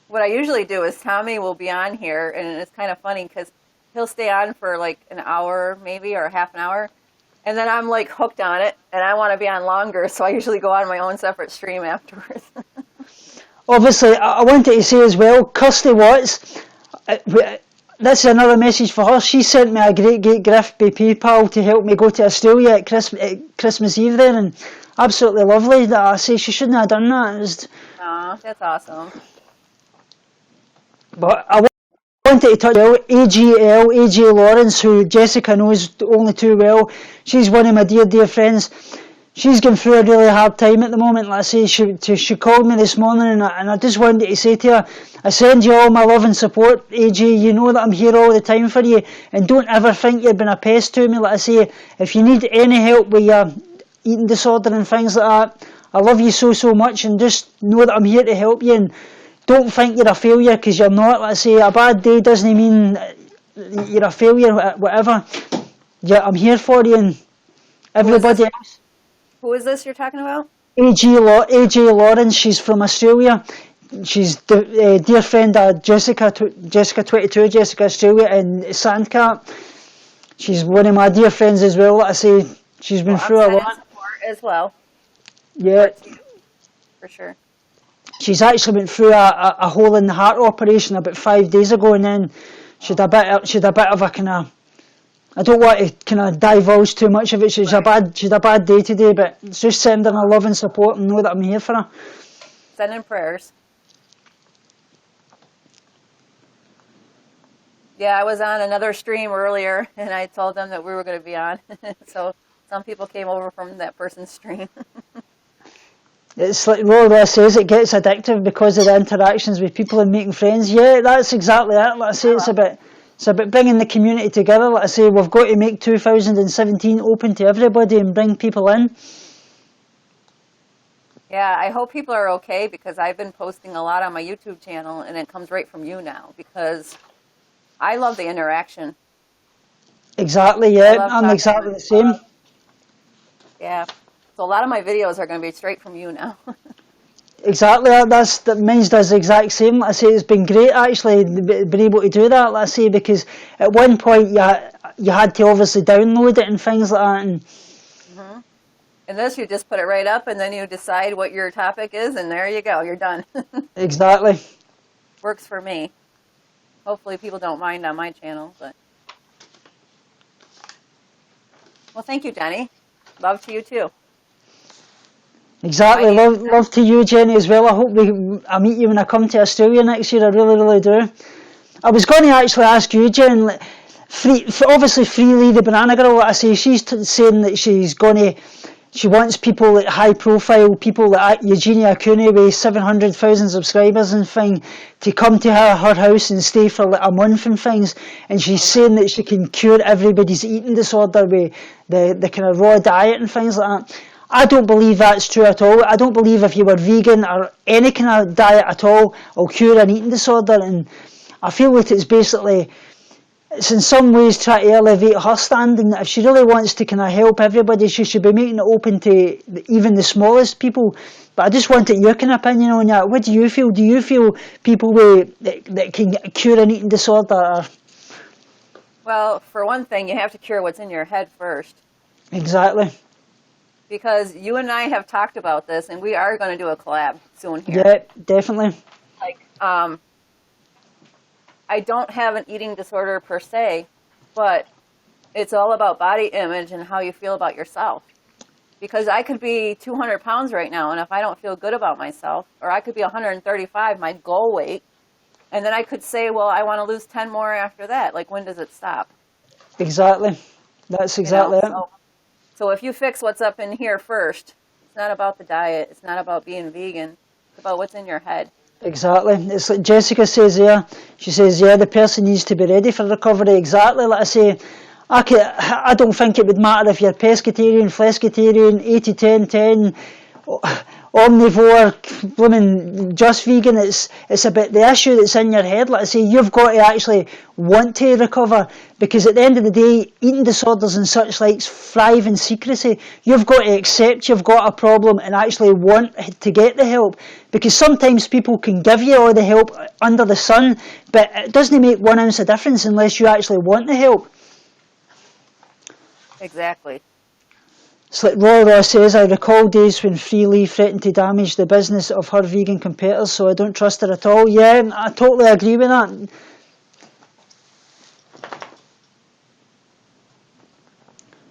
S2: What I usually do is Tommy will be on here, and it's kind of funny because he'll stay on for like an hour maybe or half an hour, and then I'm like hooked on it, and I want to be on longer, so I usually go on my own separate stream afterwards.
S1: obviously, I wanted to say as well, Kirsty Watts, this is another message for her. She sent me a great gift by PayPal to help me go to Australia at Christmas Eve there, and absolutely lovely. That I say she shouldn't have done that.
S2: Aw, that's awesome.
S1: But I wanted to touch on AJ Lawrence, who Jessica knows only too well. She's one of my dear friends. She's going through a really hard time at the moment. Like I say, she called me this morning, and I just wanted to say to her, I send you all my love and support, AJ. You know that I'm here all the time for you, and don't ever think you've been a pest to me. Like I say, if you need any help with your eating disorder and things like that, I love you so much, and just know that I'm here to help you, and don't think you're a failure, because you're not. Like I say, a bad day doesn't mean you're a failure, whatever. Yeah, I'm here for you, and everybody else.
S2: Who is this you're talking about?
S1: AJ Lawrence, she's from Australia. She's the dear friend of Jessica 22, Jessica Australia, and Sandcat. She's one of my dear friends as well. Like I say, she's been through a lot.
S2: Support as well.
S1: Yeah.
S2: For sure.
S1: She's actually went through a hole in the heart operation about 5 days ago, and then she'd a bit of a kind of, I don't want to kind of divulge too much of it. She's a bad day today, but just send her my love and support and know that I'm here for her.
S2: Send in prayers. Yeah, I was on another stream earlier, and I told them that we were going to be on. So some people came over from that person's stream.
S1: It's like Laura says, it gets addictive because of the interactions with people and making friends. Yeah, that's exactly it. Like I say, it's about bringing the community together. Like I say, we've got to make 2017 open to everybody and bring people in.
S2: Yeah, I hope people are okay, because I've been posting a lot on my YouTube channel, and it comes right from you now, because I love the interaction.
S1: Exactly, yeah, I'm exactly the same.
S2: Yeah, so a lot of my videos are going to be straight from you now.
S1: Exactly, mine does the exact same. Like I say, it's been great actually being able to do that. Like I say, because at one point you had to obviously download it and things like that. And
S2: in this, you just put it right up, and then you decide what your topic is, and there you go, you're done.
S1: Exactly.
S2: Works for me. Hopefully people don't mind on my channel, but. Well, thank you, Jenny. Love to you too.
S1: Exactly, love to you, Jenny, as well. I hope I meet you when I come to Australia next year. I really do. I was going to actually ask you, Jen, obviously Freely, the banana girl, like I say, she's saying that she wants people, like high profile people like Eugenia Cooney with 700,000 subscribers and thing, to come to her house and stay for like a month and things, and she's saying that she can cure everybody's eating disorder with the kind of raw diet and things like that. I don't believe that's true at all. I don't believe if you were vegan or any kind of diet at all will cure an eating disorder, and I feel that it's in some ways trying to elevate her standing, that if she really wants to kind of help everybody, she should be making it open to even the smallest people. But I just wanted your kind of opinion on that. What do you feel? Do you feel people that can cure an eating disorder?
S2: Well, for one thing, you have to cure what's in your head first.
S1: Exactly.
S2: Because you and I have talked about this, and we are going to do a collab soon here.
S1: Yeah, definitely.
S2: Like, I don't have an eating disorder per se, but it's all about body image and how you feel about yourself. Because I could be 200 pounds right now, and if I don't feel good about myself, or I could be 135, my goal weight, and then I could say, well, I want to lose 10 more after that. Like, when does it stop?
S1: Exactly. That's exactly it.
S2: So if you fix what's up in here first, it's not about the diet, it's not about being vegan, it's about what's in your head.
S1: Exactly. It's like Jessica says there, she says, yeah, the person needs to be ready for recovery. Exactly. Like I say, I don't think it would matter if you're pescatarian, flexitarian, 80-10-10, omnivore, blooming just vegan. It's about the issue that's in your head. Like I say, you've got to actually want to recover, because at the end of the day, eating disorders and such likes thrive in secrecy. You've got to accept you've got a problem and actually want to get the help, because sometimes people can give you all the help under the sun, but it doesn't make 1 ounce of difference unless you actually want the help.
S2: Exactly.
S1: It's like Laura says, I recall days when Free Leave threatened to damage the business of her vegan competitors, so I don't trust her at all. Yeah, I totally agree with that.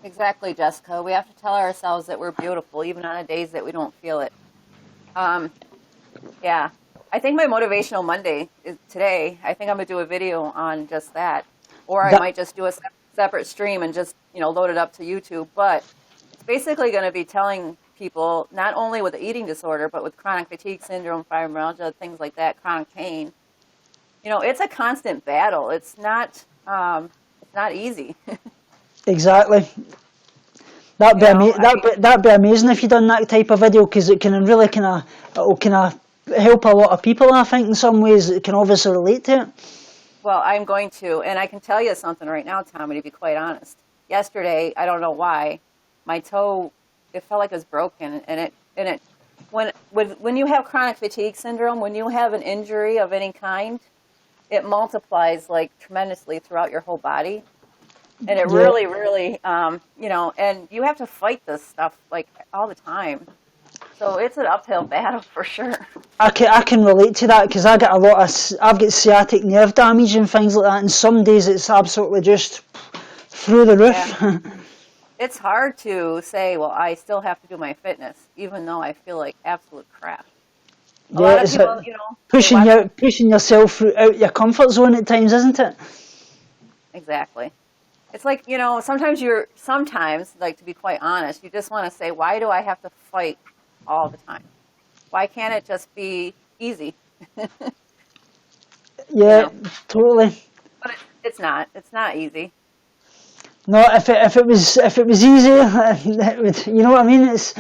S2: Exactly, Jessica. We have to tell ourselves that we're beautiful, even on the days that we don't feel it. Yeah. I think my Motivational Monday is today. I think I'm going to do a video on just that. Or I might just do a separate stream and just, load it up to YouTube. But it's basically going to be telling people, not only with the eating disorder, but with chronic fatigue syndrome, fibromyalgia, things like that, chronic pain. It's a constant battle. It's not easy.
S1: Exactly. That'd be amazing if you done that type of video, because it can really it'll help a lot of people. I think in some ways it can obviously relate to it.
S2: Well, I'm going to, and I can tell you something right now, Tommy. To be quite honest, yesterday I don't know why my toe, it felt like it was broken, and it when you have chronic fatigue syndrome, when you have an injury of any kind, it multiplies like tremendously throughout your whole body. And it really, and you have to fight this stuff like all the time. So it's an uphill battle for sure.
S1: I can relate to that, because I've got sciatic nerve damage and things like that, and some days it's absolutely just through the roof.
S2: Yeah. It's hard to say, well, I still have to do my fitness, even though I feel like absolute crap. A lot of people,
S1: pushing yourself out your comfort zone at times, isn't it?
S2: Exactly. It's like, sometimes, like, to be quite honest, you just want to say, why do I have to fight all the time? Why can't it just be easy?
S1: Yeah, totally.
S2: But it's not. It's not easy.
S1: No, if it was easy, it would, you know what I mean? It's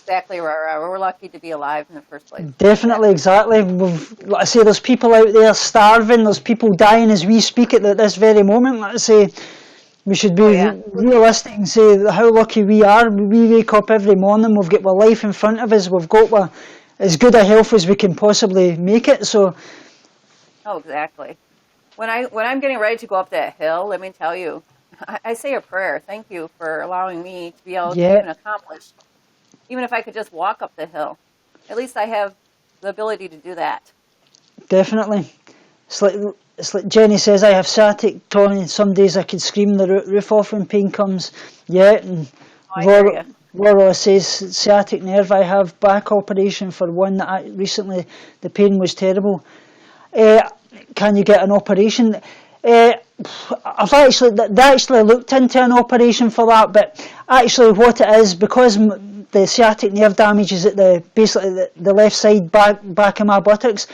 S2: exactly right. We're lucky to be alive in the first place.
S1: Definitely, exactly. Like I say, there's people out there starving. There's people dying as we speak at this very moment. Like I say, we should be realistic and say how lucky we are. We wake up every morning. We've got our life in front of us. We've got as good a health as we can possibly make it. So.
S2: Oh, exactly. When I'm getting ready to go up that hill, let me tell you, I say a prayer. Thank you for allowing me to be able to even accomplish. Even if I could just walk up the hill, at least I have the ability to do that.
S1: Definitely. It's like Jenny says, I have sciatic tonic. Some days I could scream the roof off when pain comes. Yeah. And Laura says, sciatic nerve. I have back operation for one that recently the pain was terrible. Can you get an operation? I've actually looked into an operation for that, but actually what it is, because the sciatic nerve damage is at the left side back of my buttocks.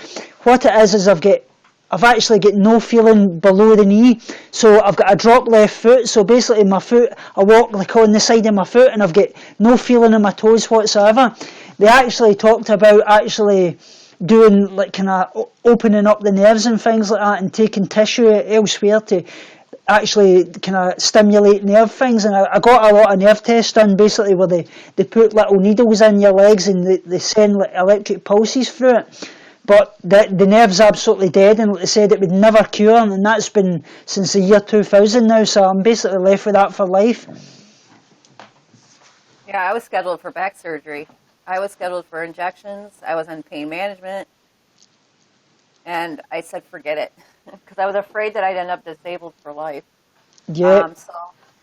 S1: What it is I've actually got no feeling below the knee, so I've got a drop left foot. So basically, my foot, I walk like on the side of my foot, and I've got no feeling in my toes whatsoever. They actually talked about doing like kind of opening up the nerves and things like that, and taking tissue elsewhere to actually kind of stimulate nerve things. And I got a lot of nerve tests done, basically where they put little needles in your legs and they send like electric pulses through it. But the nerve's absolutely dead, and like they said, it would never cure, and that's been since the year 2000 now, so I'm basically left with that for life.
S2: Yeah, I was scheduled for back surgery. I was scheduled for injections. I was on pain management. And I said, forget it, because I was afraid that I'd end up disabled for life.
S1: Yeah.
S2: So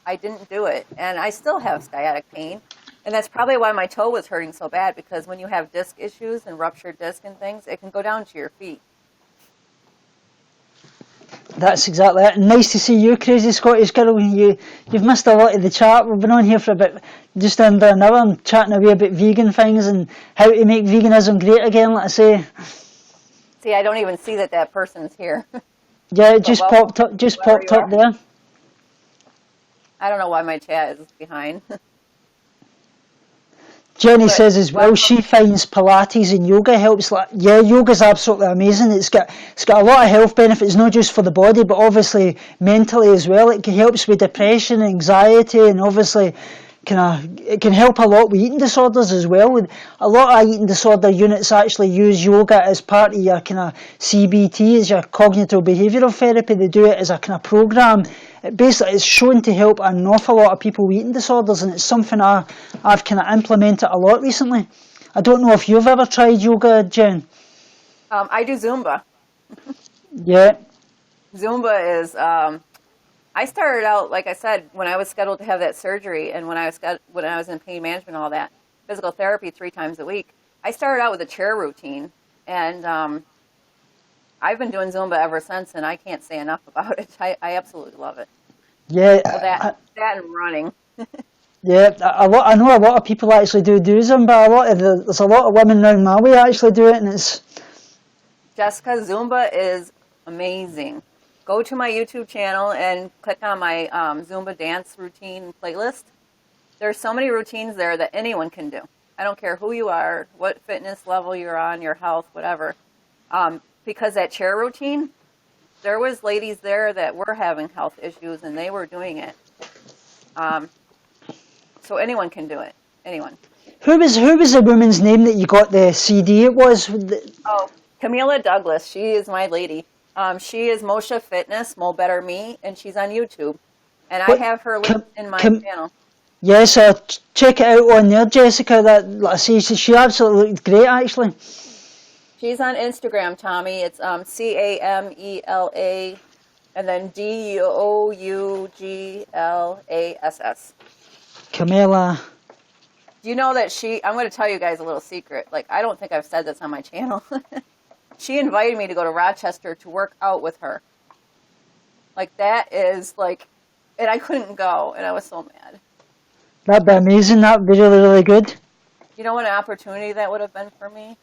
S2: I didn't do it. And I still have sciatic pain. And that's probably why my toe was hurting so bad, because when you have disc issues and ruptured disc and things, it can go down to your feet.
S1: That's exactly it. Nice to see you, Crazy Scottish Girl. You've missed a lot of the chat. We've been on here for about just under an hour. I'm chatting away about vegan things and how to make veganism great again, like I say.
S2: See, I don't even see that person's here.
S1: Yeah, it just popped up there.
S2: I don't know why my chat is behind.
S1: Jenny says as well, she finds Pilates and yoga helps. Yeah, yoga's absolutely amazing. It's got a lot of health benefits, not just for the body, but obviously mentally as well. It helps with depression, anxiety, and obviously it can help a lot with eating disorders as well. A lot of eating disorder units actually use yoga as part of your kind of CBT, as your cognitive behavioural therapy. They do it as a kind of program. It's shown to help an awful lot of people with eating disorders, and it's something I've kind of implemented a lot recently. I don't know if you've ever tried yoga, Jen.
S2: I do Zumba.
S1: Yeah.
S2: Zumba is. I started out, like I said, when I was scheduled to have that surgery, and when I was in pain management and all that, physical therapy 3 times a week. I started out with a chair routine, and I've been doing Zumba ever since, and I can't say enough about it. I absolutely love it.
S1: Yeah.
S2: So that and running.
S1: Yeah, I know a lot of people actually do Zumba. There's a lot of women around my way actually do it, and it's.
S2: Jessica, Zumba is amazing. Go to my YouTube channel and click on my Zumba dance routine playlist. There's so many routines there that anyone can do. I don't care who you are, what fitness level you're on, your health, whatever. Because that chair routine, there was ladies there that were having health issues and they were doing it. So anyone can do it. Anyone.
S1: Who was the woman's name that you got the CD? It was.
S2: Oh, Camila Douglas. She is my lady. She is Moshe Fitness, Mo Better Me, and she's on YouTube. And I have her linked in my channel.
S1: Yes, check it out on there, Jessica. She absolutely looked great, actually.
S2: She's on Instagram, Tommy. It's Camela and then Douglass.
S1: Camila.
S2: Do you know that I'm going to tell you guys a little secret. Like, I don't think I've said this on my channel. She invited me to go to Rochester to work out with her. Like, that is, like, and I couldn't go, and I was so mad.
S1: That'd be amazing. That'd be really, really good.
S2: You know what an opportunity that would have been for me?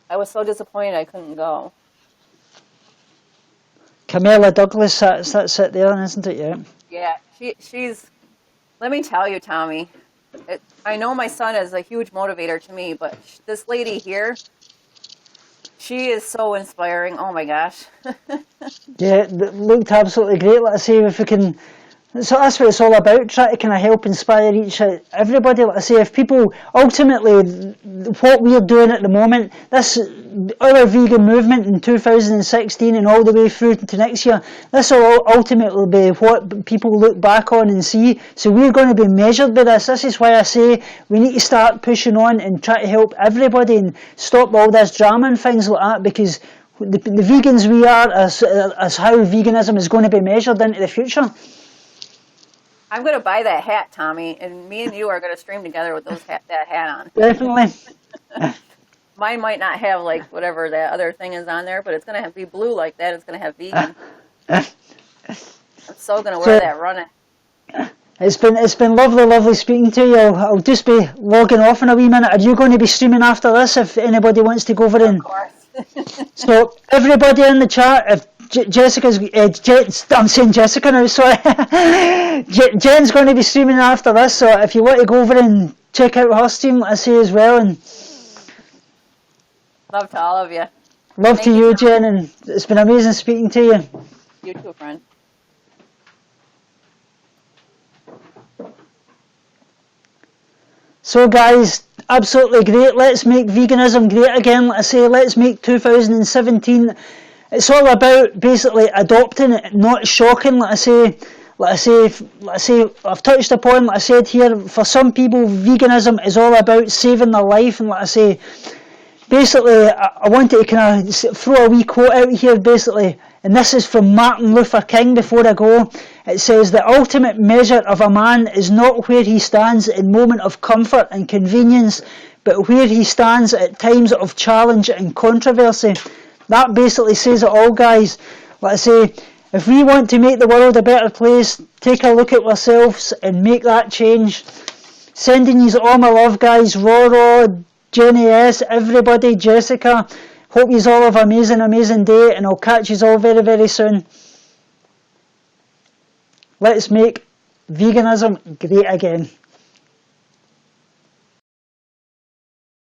S2: I was so disappointed I couldn't go.
S1: Camila Douglas, that's it there, isn't it? Yeah.
S2: Yeah, she's, let me tell you, Tommy, I know my son is a huge motivator to me, but this lady here, she is so inspiring. Oh my gosh.
S1: Yeah, it looked absolutely great. Let's see if we can. So that's what it's all about, try to kind of help inspire everybody. Like I say, if people, ultimately, what we're doing at the moment, our vegan movement in 2016 and all the way through to next year, this will ultimately be what people look back on and see. So we're going to be measured by this. This is why I say we need to start pushing on and try to help everybody and stop all this drama and things like that, because the vegans we are as how veganism is going to be measured into the future.
S2: I'm going to buy that hat, Tommy, and me and you are going to stream together with that hat on.
S1: Definitely.
S2: Mine might not have, like, whatever that other thing is on there, but it's going to be blue like that. It's going to have vegan. I'm so going to wear that running.
S1: It's been lovely speaking to you. I'll just be logging off in a wee minute. Are you going to be streaming after this if anybody wants to go over and...
S2: Of course.
S1: So, everybody in the chat, if Jessica's, I'm saying Jessica now, sorry. Jen's going to be streaming after this, so if you want to go over and check out her stream, I say as well. And
S2: love to all of you.
S1: Love to you, Jen, and it's been amazing speaking to you.
S2: You too, friend.
S1: So guys, absolutely great. Let's make veganism great again. Like I say, let's make 2017. It's all about basically adopting it, not shocking. Like I say, I've touched upon, like I said here, for some people, veganism is all about saving their life. And like I say, basically, I wanted to kind of throw a wee quote out here, basically, and this is from Martin Luther King before I go. It says, "The ultimate measure of a man is not where he stands in moment of comfort and convenience, but where he stands at times of challenge and controversy." That basically says it all, guys. Like I say, if we want to make the world a better place, take a look at ourselves and make that change. Sending you all my love, guys. Roro, Jenny S, everybody, Jessica. Hope you all have an amazing day, and I'll catch you all very, very soon. Let's make veganism great again.